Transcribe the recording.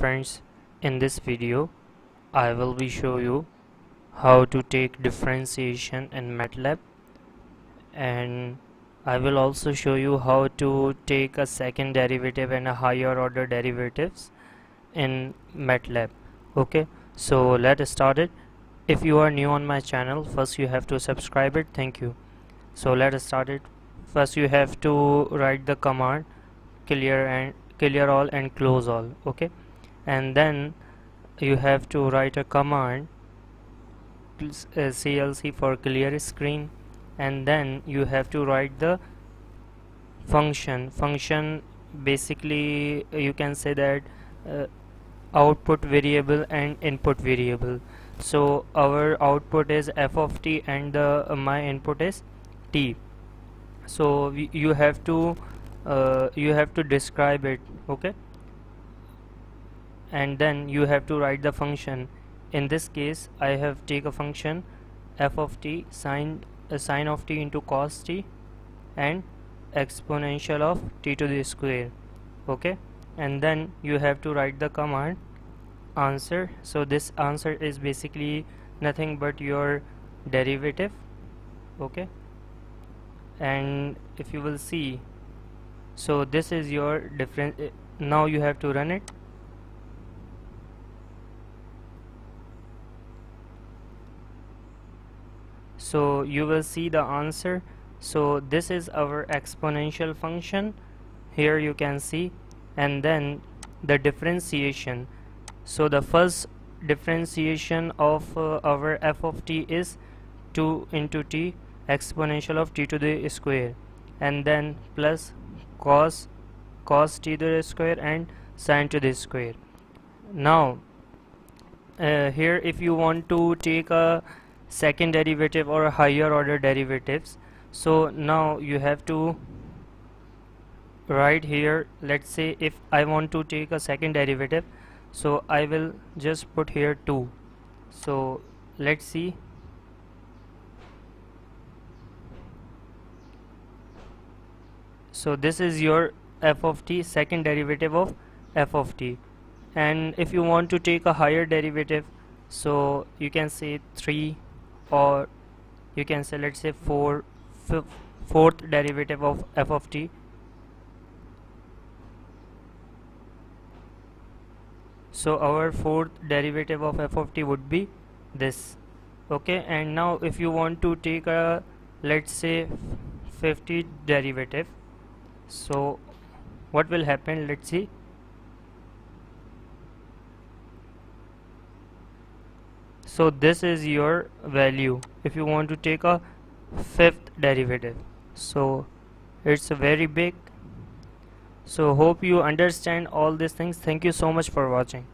friends, in this video I will be show you how to take differentiation in MATLAB, and I will also show you how to take a second derivative and a higher order derivatives in MATLAB. Okay, so let's start it. If you are new on my channel, first you have to subscribe it. Thank you. So let's start it. First you have to write the command clear all and close all. Okay, and then you have to write a command CLC for clear screen, and then you have to write the function basically you can say that output variable and input variable. So our output is f of t and the my input is t. So you have to describe it. Okay, and then you have to write the function. In this case I have take a function f of t sine of t into cos t and exponential of t to the square. Okay, and then you have to write the command answer. So this answer is basically nothing but your derivative. Okay, and if you will see, so this is your difference. Now you have to run it. So you will see the answer. So this is our exponential function, here you can see, and then the differentiation. So the first differentiation of our f of t is 2 into t exponential of t to the square, and then plus cos t to the square and sine to the square. Now here if you want to take a second derivative or a higher order derivatives, so now you have to write here. Let's say if I want to take a second derivative, so I will just put here 2. So let's see. So this is your f of t, second derivative of f of t. And if you want to take a higher derivative, so you can say 3, or you can say let's say fourth derivative of f of t. So our fourth derivative of f of t would be this. Okay, and now if you want to take a let's say 50 derivative, so what will happen, let's see. So this is your value if you want to take a fifth derivative. So it's very big. So hope you understand all these things. Thank you so much for watching.